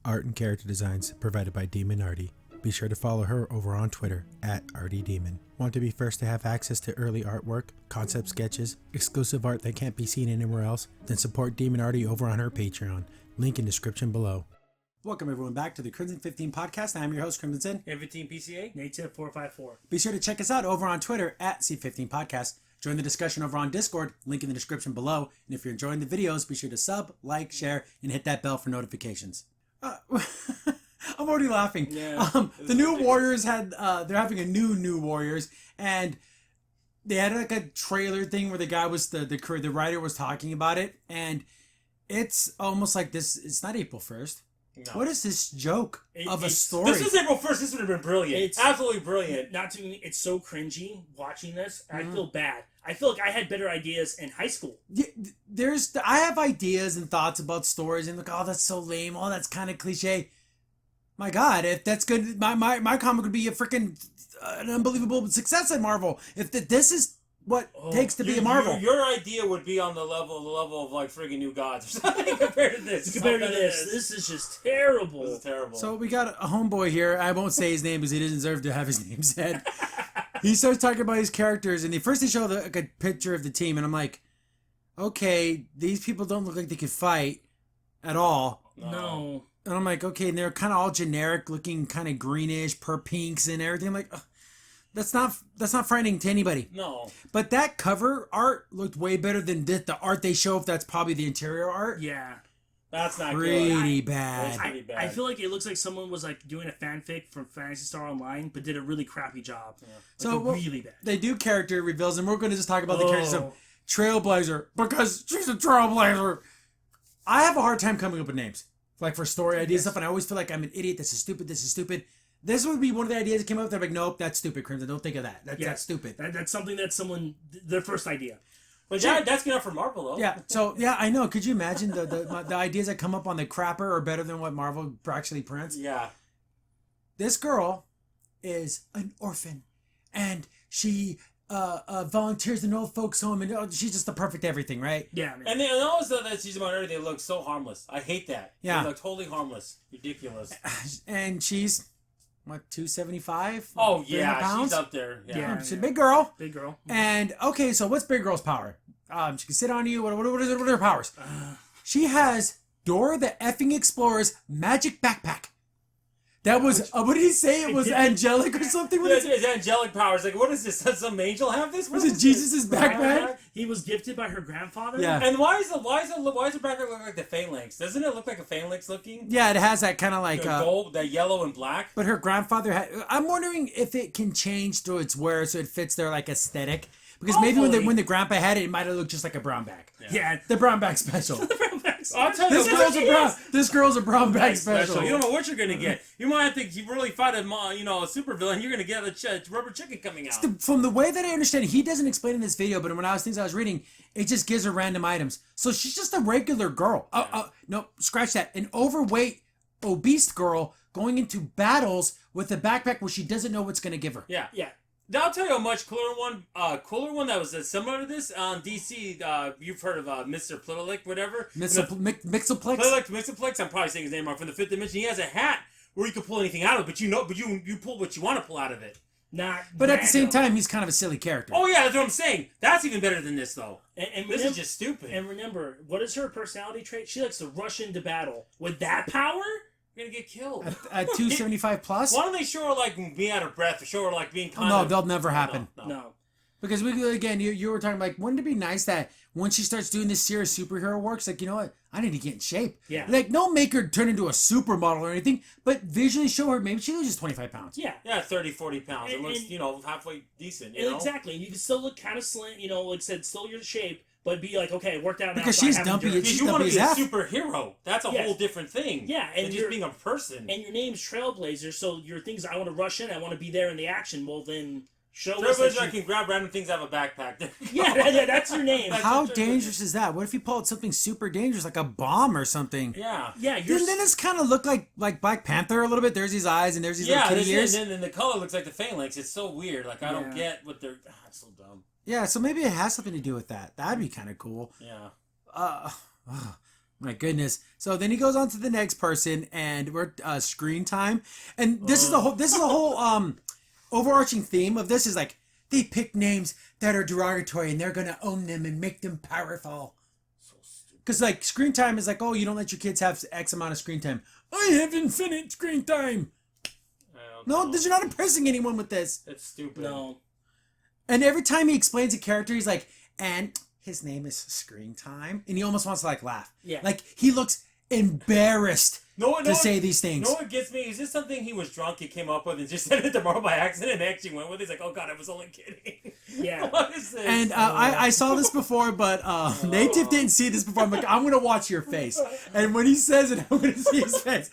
Art and character designs provided by Demon Artie. Be sure to follow her over on Twitter at ArtieDemon. Want to be first to have access to early artwork, concept sketches, exclusive art that can't be seen anywhere else? Then support Demon Artie over on her Patreon. Link in description below. Welcome everyone back to the Crimson 15 podcast. I'm your host, Crimson. M15 PCA. Native 454. Be sure to check us out over on Twitter at C15 Podcast. Join the discussion over on Discord, link in the description below. And if you're enjoying the videos, be sure to sub, like, share, and hit that bell for notifications. I'm already laughing. Yeah, the new Warriors had, they're having a new Warriors, and they had like a trailer thing where the guy was, the writer was talking about it, and it's almost like this, it's not April 1st. No. What is this joke of a story? This was April 1st. This would have been brilliant. It's absolutely brilliant. Not to me, it's so cringy watching this. I feel bad. I feel like I had better ideas in high school. Yeah, I have ideas and thoughts about stories and like, oh, that's so lame. Oh, that's kind of cliche. My God, if that's good, my comic would be a freaking an unbelievable success at Marvel. If this is what takes to be a Marvel. Your idea would be on the level of like friggin' New Gods or something compared to this. This is just terrible. This is terrible. So we got a homeboy here. I won't say his name because he doesn't deserve to have his name said. He starts talking about his characters, and first they show like a picture of the team, and I'm like, okay, these people don't look like they could fight at all. No. And I'm like, okay, and they're kind of all generic looking, kind of greenish, pinks and everything. I'm like, ugh. That's not frightening to anybody. No. But that cover art looked way better than the art they show if that's probably the interior art. Yeah. That's not pretty good. bad. Pretty bad. I feel like it looks like someone was like doing a fanfic from Phantasy Star Online, but did a really crappy job. Yeah. Really bad. They do character reveals, and we're going to just talk about the characters of Trailblazer because she's a Trailblazer. I have a hard time coming up with names, like for story ideas stuff, and I always feel like I'm an idiot. This is stupid. This is stupid. This would be one of the ideas that came up. They're like, nope, that's stupid, Crimson. Don't think of that. That's stupid. That's something that their first idea. But that's good enough for Marvel, though. Yeah, so, yeah, I know. Could you imagine the ideas that come up on the crapper are better than what Marvel actually prints? Yeah. This girl is an orphan, and she volunteers in an old folks' home, and she's just the perfect everything, right? Yeah, man. And also that she's about everything, they look so harmless. I hate that. Yeah. They look totally harmless. Ridiculous. And she's... What, 275? Oh, yeah, pounds? she's up there. Yeah. She's a big girl. Big girl. And, okay, so what's Big Girl's power? She can sit on you. What are her powers? She has Dora the effing Explorer's magic backpack. That was, what did he say? It was angelic or something? It's angelic powers. Like, what is this? Does some angel have this? Was it Jesus' backpack? He was gifted by her grandfather? Yeah. And why is the backpack look like the Phalanx? Doesn't it look like a Phalanx looking? Yeah, it has that kind of like... gold, that yellow and black. But her grandfather had... I'm wondering if it can change to its wear so it fits their, like, aesthetic. Because maybe when the grandpa had it, it might have looked just like a brown bag. Yeah. The brown bag special. I'll tell you, this girl's a brown bag special. You don't know what you're gonna get. You might have to really fight a super villain. You're gonna get a rubber chicken coming out. From the way that I understand, he doesn't explain in this video, but when I was reading, it just gives her random items. So she's just a regular girl. No, scratch that. An overweight, obese girl going into battles with a backpack where she doesn't know what's gonna give her. Yeah. Now, I'll tell you a much cooler one that was similar to this on DC. You've heard of Mr. Plitalik, whatever. Mixoplex? Mixoplex. I'm probably saying his name wrong. From the Fifth Dimension, he has a hat where you can pull anything out of it, but you pull what you want to pull out of it. But at the same time, he's kind of a silly character. Oh yeah, that's what I'm saying. That's even better than this, though. And this is just stupid. And remember, what is her personality trait? She likes to rush into battle. With that power... You're gonna get killed. At 275 plus? Why don't they show her like being out of breath, or show her like being kind of... No, they'll never happen. No. Because you were talking like, wouldn't it be nice that when she starts doing this serious superhero work, it's like, you know what? I need to get in shape. Yeah. Like, don't make her turn into a supermodel or anything, but visually show her maybe she loses 25 pounds. Yeah. Yeah, 30, 40 pounds. It looks, halfway decent, you know? Exactly. You can still look kind of slim, like I said, still your shape. But be like, okay, worked out now. Because she's dumpy. Because you want to be a superhero. That's a whole different thing. Yeah, and just being a person. And your name's Trailblazer, so your things, I want to rush in, I want to be there in the action. Well, then show us Trailblazer, I can grab random things out of a backpack. yeah, that's your name. How dangerous is that? What if you pull out something super dangerous, like a bomb or something? Yeah. Yeah. Then this kind of look like Black Panther a little bit. There's these eyes and there's these little kitty ears. And then the color looks like the Phalanx. It's so weird. Like, I don't get what they're... it's so dumb. Yeah, so maybe it has something to do with that. That'd be kind of cool. Yeah. Oh, my goodness. So then he goes on to the next person, and we're screen time, and this is the whole overarching theme of this is like they pick names that are derogatory, and they're gonna own them and make them powerful. So stupid. Because like screen time is like, oh, you don't let your kids have X amount of screen time. I have infinite screen time. No, you're not impressing anyone with this. It's stupid. No. And every time he explains a character, he's like, and his name is Screen Time, and he almost wants to like laugh. Yeah. Like he looks embarrassed to say these things. You know what gets me? Is this something he was drunk, he came up with, and just said it tomorrow by accident, and actually went with it? He's like, oh god, I was only kidding. Yeah. What is this? And I saw this before, but Native didn't see this before. I'm like, I'm gonna watch your face, and when he says it, I'm gonna see his face.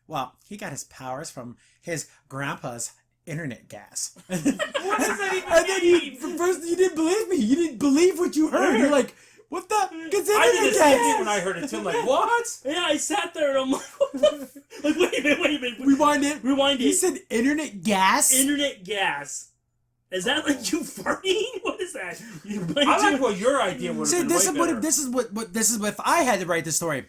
Well, he got his powers from his grandpa's internet gas. What does that even And then mean? first you didn't believe me. You didn't believe what you heard. You're like, what the? It's I did internet the same thing gas. when I heard it too. I'm like, what? Yeah, I sat there and I'm like, what the like, wait a minute. Rewind it. Rewind He it. said internet gas. Internet gas. Is that like you farting? What is that? I like what your idea would See, have been. this is way what better. this is what if I had to write the story.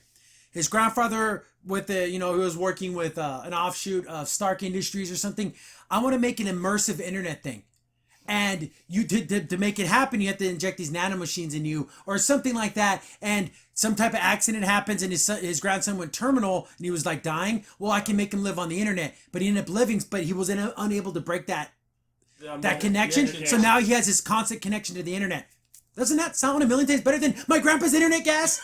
His grandfather with the he was working with an offshoot of Stark Industries or something. I want to make an immersive internet thing. And you to make it happen, you have to inject these nanomachines in you or something like that. And some type of accident happens, and his grandson went terminal, and he was like dying. Well, I can make him live on the internet, but he ended up living, but he was unable to break that connection. Yeah. So now he has this constant connection to the internet. Doesn't that sound a million times better than my grandpa's internet gas?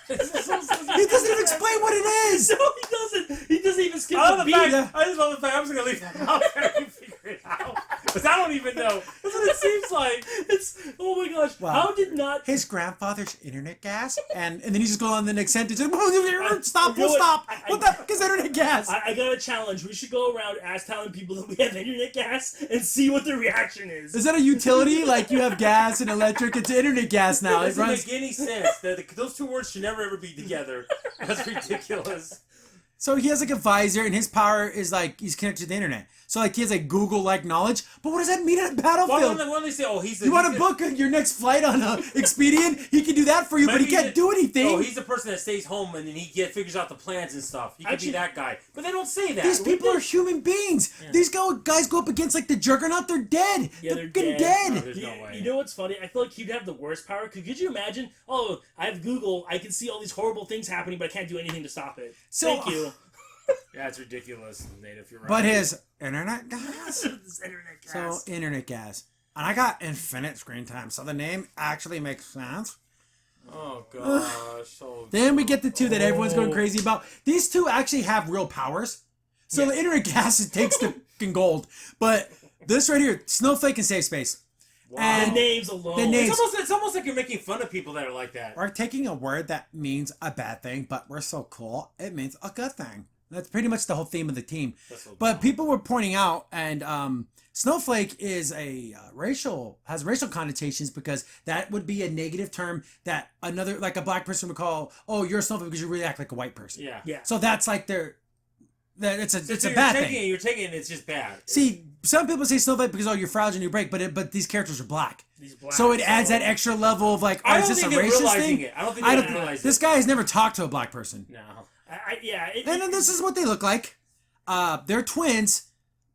He doesn't even explain what it is. No, he doesn't. He doesn't even skip I the love the beat. fact. I just love the fact. I'm just gonna leave that out there and figure it out because I don't even know. That's what it seems like. It's oh my gosh. Wow. How did not His grandfather's internet gas, and then he just goes on the next sentence. Stop! You know We'll stop! what? What the heck is internet gas? I got a challenge. We should go around telling people that we have internet gas and see what their reaction is. Is that a utility? Like you have gas and electric? It's internet gas now. It It doesn't runs. make any sense. Those two words should never ever be together. That's ridiculous. So he has like a visor, and his power is like he's connected to the internet. So like he has like Google like knowledge. But what does that mean on a Why battlefield? don't they say, oh, he's You want to book your next flight on Expedia? He can do that for you, but he can't do anything. Oh, he's the person that stays home and then he figures out the plans and stuff. He could be that guy. But they don't say that. These people are human beings. Yeah. These guys go up against like the Juggernaut. They're dead. Yeah, they're they're dead. No, there's no way. You know what's funny? I feel like he'd have the worst power. Could you imagine? Oh, I have Google. I can see all these horrible things happening, but I can't do anything to stop it. So- Thank you. Yeah, it's ridiculous, Native. You're right. But his internet gas. This internet gas. So internet gas. And I got infinite screen time, so the name actually makes sense. Oh gosh. So Then we get the two that everyone's going crazy about. These two actually have real powers. So the internet gas takes the fucking gold. But this right here, Snowflake and Safe Space. wow. And the names alone. the name- It's almost like you're making fun of people that are like that. we're taking a word that means a bad thing, but we're so cool, it means a good thing. That's pretty much the whole theme of the team. That's so But dumb. people were pointing out, and Snowflake is has racial connotations because that would be a negative term that another, like a black person would call, oh, you're a snowflake because you really act like a white person. Yeah. Yeah. So that's like it's a So bad you're thing. taking it, you're taking it, it's just bad. See, some people say snowflake because you're fragile and you break, but these characters are black. These black, So it adds that extra level of like, I is don't this a think they're racist realizing thing? it. I don't think they realize This it. guy has never talked to a black person. No. Yeah. And then this is what they look like. They're twins,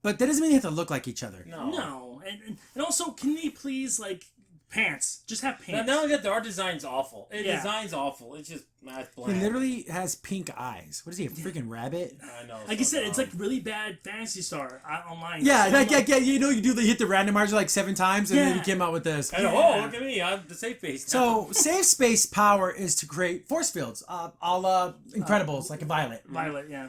but that doesn't mean they have to look like each other. No. No. And also, can they please, like, pants? Just have pants. Not only that, the art design's awful. The Yeah. design's awful. It's just not He bland. literally has pink eyes. What is he, a freaking rabbit? I know. Like I said, it's like really bad Fantasy Star online. Yeah, So like, I'm like, you hit the randomizer like 7 times, and then Yeah. he came out with this. I know, oh, look at me. I'm the safe base now. So, safe space power is to create force fields, a la Incredibles, like a Violet. Violet, yeah.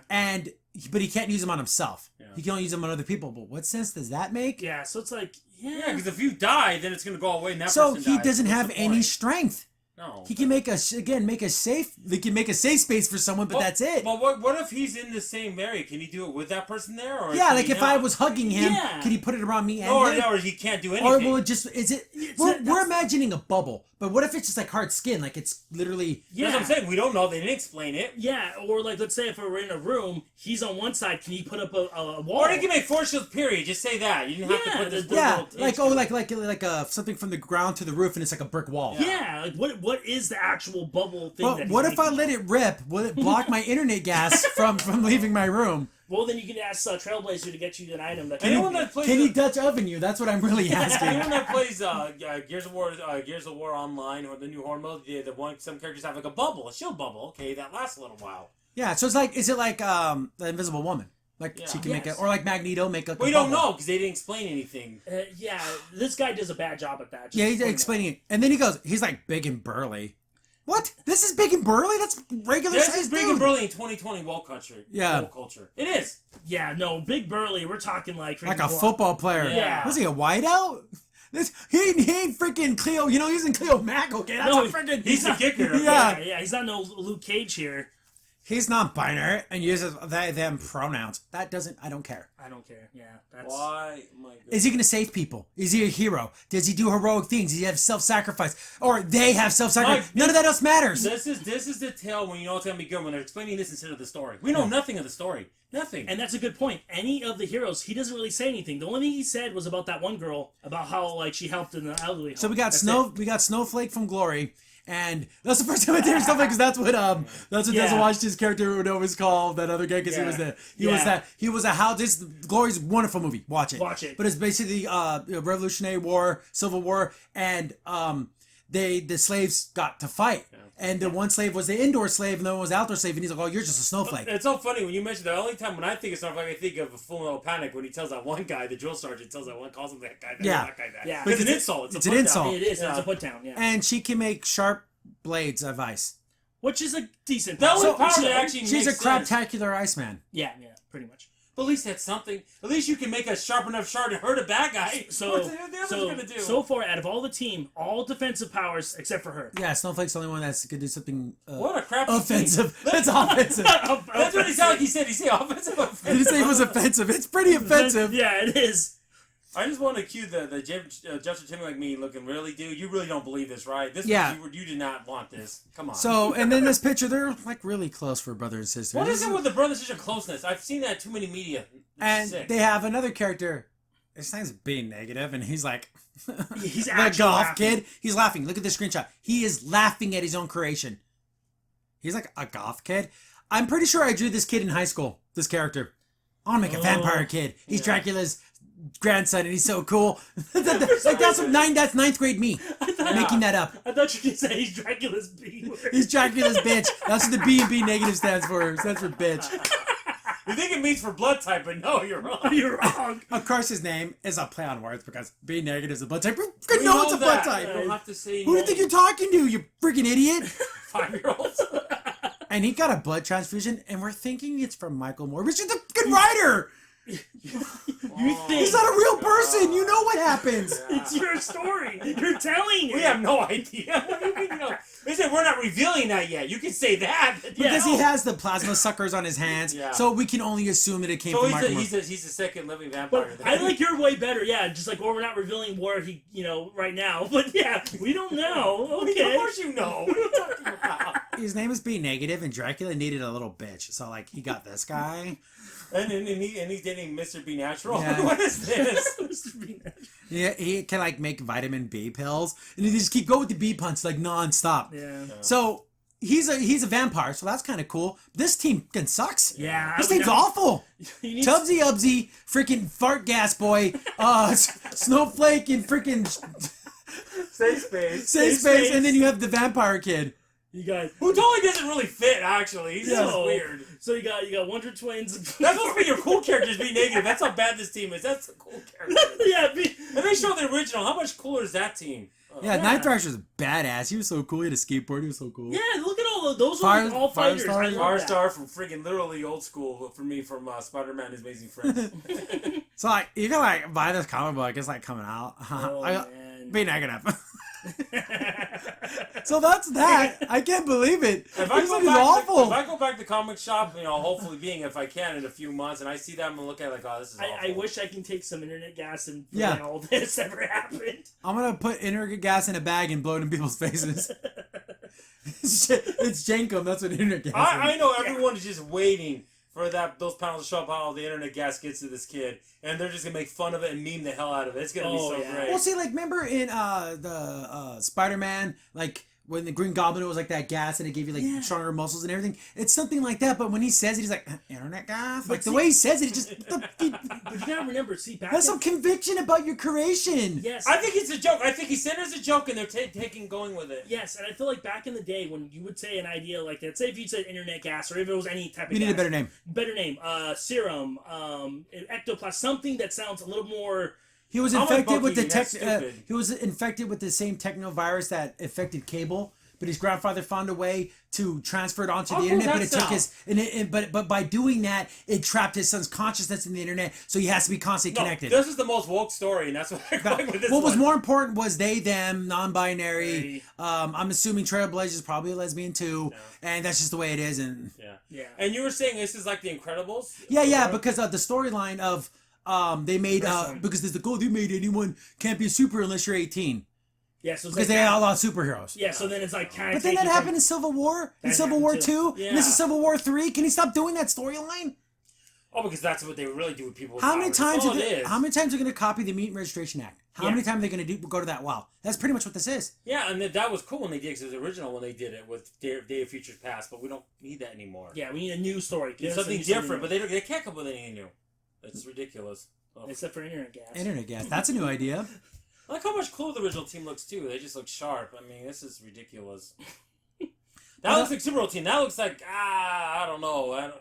But he can't use them on himself. Yeah. He can only use them on other people. But what sense does that make? Yeah, so it's like, Yeah, because if you die, then it's going to go away and that So person he dies. doesn't What's have the any point? strength. No. He can make a safe. They can make a safe space for someone, but that's it. But what if he's in the same area? Can he do it with that person there? Or Yeah, can like he if not? I was hugging him, Yeah. could he put it around me and Or him? he can't do anything. Or will it just is it? We're imagining a bubble, but what if it's just like hard skin? Like it's literally. Yeah. That's what I'm saying. We don't know. They didn't explain it. Yeah, or like let's say if we're in a room, he's on one side. Can he put up a wall? Or he can make force shields. Period. Just say that. You didn't have to put this. Yeah, little like something from the ground to the roof, and it's like a brick wall. Yeah, like what is the actual bubble thing? But what if I let it rip? Will it block my internet gas from leaving my room? Well, then you can ask Trailblazer to get you an item that Anyone that plays Can he Dutch oven you? That's what I'm really asking. Anyone that plays Gears of War Online or the new horror mode, some characters have like a bubble, a shield bubble. Okay, that lasts a little while. Yeah, so it's like, is it like the Invisible Woman? Like she can make it, or like Magneto make a. We don't know because they didn't explain anything. Yeah, this guy does a bad job at that. Yeah, he's explaining it, and then he's like big and burly. What? This is big and burly? That's regular This size is big dude. and burly in 2020 woke country. Yeah. Woke culture. It is. Yeah, no, big burly. We're talking like Like a football player. Yeah. Was he a wideout? He ain't freaking Cleo. You know, he's in Cleo Mac. Okay, that's No, a freaking. He's the kicker. Okay? Yeah. He's not no Luke Cage here. He's non-binary and uses them pronouns. That doesn't. I don't care. I don't care. Yeah, that's Why? My God. Is he going to save people? Is he a hero? Does he do heroic things? Does he have self-sacrifice? Or they have self-sacrifice? Mike, None of that else matters. This is the tale when you know it's gonna be good when they're explaining this instead of the story. We know nothing of the story. Nothing. And that's a good point. Any of the heroes, he doesn't really say anything. The only thing he said was about that one girl, about how like she helped in the elderly home. So we got That's Snowflake from Glory, and that's the first time I did Snowflake because that's what Denzel Washington's character would always call that other guy because he was a how this Glory's a wonderful movie. Watch it. But it's basically Revolutionary War, Civil War, and the slaves got to fight. Yeah. And the one slave was the indoor slave, and the one was the outdoor slave, and he's like, "Oh, you're just a snowflake." It's so funny when you mention the only time when I think of Snowflake, I think of a Full Metal Panic when he tells that one guy, the drill sergeant, calls him that guy, that guy. Yeah, but it's an insult. It's an insult. It is. It's a put down. Yeah, and she can make sharp blades of ice, which is a decent. That power. was power that actually she's makes a craptacular Iceman. Yeah, pretty much. But at least that's something. At least you can make a sharp enough shard to hurt a bad guy. So, what's the other's gonna do? So far, out of all the team, all defensive powers except for her. Yeah, Snowflake's the only one that could do something. What a crap offensive. That's offensive. That's what he sounded like. He said. He said offensive. Did he say it was offensive? It's pretty offensive. Yeah, it is. I just want to cue the Justin Timberlake me looking, really, dude? You really don't believe this, right? You did not want this. Come on. So, and then this picture, they're like really close for brother and sister. What is it with the brother and sister closeness? I've seen that too many media. And they have another character. His name's being negative, and he's like, he's the golf kid. He's laughing. Look at this screenshot. He is laughing at his own creation. He's like a goth kid. I'm pretty sure I drew this kid in high school. This character. I want to make a vampire kid. He's Dracula's grandson, and he's so cool. That's ninth grade me making that up. I thought you could say he's Dracula's B word. He's Dracula's bitch. That's what the B and B negative stands for. It stands for bitch. You think it means for blood type, but no, you're wrong. You're wrong. Of course, his name is a play on words because B negative is a blood type. You know it's a blood type. You don't have to say. Who do you think you're talking to? You freaking idiot. 5-year-olds. And he got a blood transfusion, and we're thinking it's from Michael Moore, which is the fucking writer. You think he's not a real person? You know what happens? It's your story. You're telling it. We have no idea. What do you mean, you know? Listen, we're not revealing that yet. You can say that. Because he has the plasma suckers on his hands, so we can only assume that it came from Michael Moore. He's the second living vampire. But I like your way better. Yeah, just like, we're not revealing where he, right now. But yeah, we don't know. Okay. Of course you know. What are you talking about? His name is B negative, and Dracula needed a little bitch, so like he got this guy. And he's dating Mr. B Natural. Yeah. What is this? Mr. B Natural. Yeah, he can like make vitamin B pills, and he just keep going with the B punch like nonstop. Yeah. So he's a vampire, so that's kind of cool. This team fucking sucks. Yeah. This team's awful. Tubsy Ubsy, freaking fart gas boy, Snowflake, and freaking Safe space, and then you have the vampire kid. You guys, who totally doesn't really fit, actually. He's just weird. So you got Wonder Twins. That's supposed to be your cool characters be negative. That's how bad this team is. That's a cool character. Yeah, and they show the original. How much cooler is that team? Night Thrasher's badass. He was so cool. He had a skateboard. He was so cool. Yeah, look at all of those. All fighters. Firestar from friggin' literally old school for me from Spider-Man and His Amazing Friends. So like you can like buy this comic book. It's like coming out. Oh, man. Be negative. So that's that. I can't believe it. If I This go is back, awful. if I go back to comic shop, hopefully being if I can in a few months, and I see that, I'm gonna look at it like, oh, this is awful. I wish I can take some internet gas and Yeah. forget all this ever happened. I'm gonna put internet gas in a bag and blow it in people's faces. It's Jankum. That's what internet gas is. I know everyone is just waiting for those panels to show up how the internet gas gets to this kid, and they're just gonna make fun of it and meme the hell out of it. It's gonna be so great. Well, see, like, remember in the Spider-Man, like, when the Green Goblin was like that gas and it gave you like stronger muscles and everything? It's something like that, but when he says it, he's like, internet gas? Like, the way he says it, it just... But you gotta remember, back That's some conviction about your creation. Yes. I think it's a joke. I think he said it as a joke, and they're going with it. Yes, and I feel like back in the day when you would say an idea like that, say if you said internet gas or if it was any type of You need gas, a better name. Serum, ectoplasm, something that sounds a little more... He was I'm infected like with the Bucky, that's stupid. he was infected with the same technovirus that affected Cable, but his grandfather found a way to transfer it onto How the cool internet. But does it that took but by doing that, it trapped his son's consciousness in the internet, so he has to be constantly connected. This is the most woke story, and that's what I'm going with this What was one. more important was they, them, non-binary. Right. I'm assuming Trailblazer's probably a lesbian too, and that's just the way it is. And Yeah. And you were saying this is like The Incredibles? yeah, because the storyline of they made because there's the goal they made anyone can't be a super unless you're 18 Yeah, so it's because like they outlaw superheroes. Yeah, so then it's like kind of. But then that happened in Civil War, in That Civil War happened 2, too. and this is Yeah. Civil War 3. Can you stop doing that storyline? Oh, because that's what they really do with people. With How many powers. times? That's all it is. How many times are they going to copy the Mutant Registration Act? How many times are they going to go to that well? That's pretty much what this is. Yeah, and that was cool when they did it, 'cause it was original when they did it with Day of Futures Past, but we don't need that anymore. Yeah, we need a new story. It's something different, but they can't come up with anything new. It's ridiculous. Oh. Except for internet gas. Internet gas. That's a new idea. I like how much cooler the original team looks too. They just look sharp. I mean, this is ridiculous. That looks like Super Bowl team. That looks like I don't know.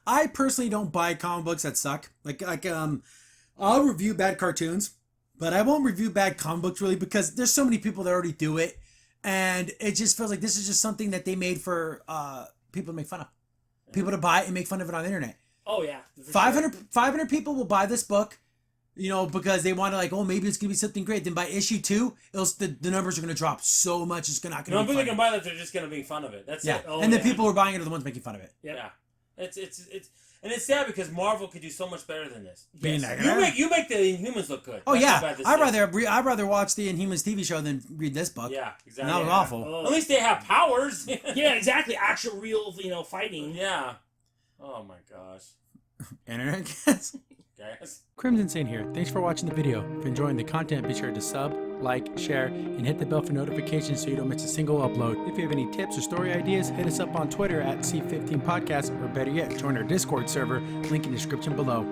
I personally don't buy comic books that suck. I'll review bad cartoons, but I won't review bad comic books really because there's so many people that already do it, and it just feels like this is just something that they made for people to make fun of, people to buy it and make fun of it on the internet. Oh yeah. 500 people will buy this book, because they want to maybe it's gonna be something great. Then by issue 2, the numbers are gonna drop so much it's not gonna. No, be people funny. can buy that. They're just gonna make fun of it. That's it. Oh, and the yeah. people who are buying it are the ones making fun of it. Yep. Yeah. It's sad because Marvel could do so much better than this. Being Yes. You make the Inhumans look good. Oh That's how yeah, bad this is. I'd rather watch the Inhumans TV show than read this book. Yeah, exactly. And that was Yeah. awful. Oh. At least they have powers. Yeah, exactly. Actual, real, fighting. Yeah. Oh my gosh. Internet gas. Guys. Crimson Saint here. Thanks for watching the video. If you're enjoying the content, be sure to sub, like, share, and hit the bell for notifications so you don't miss a single upload. If you have any tips or story ideas, hit us up on Twitter at C15Podcast, or better yet, join our Discord server, link in the description below.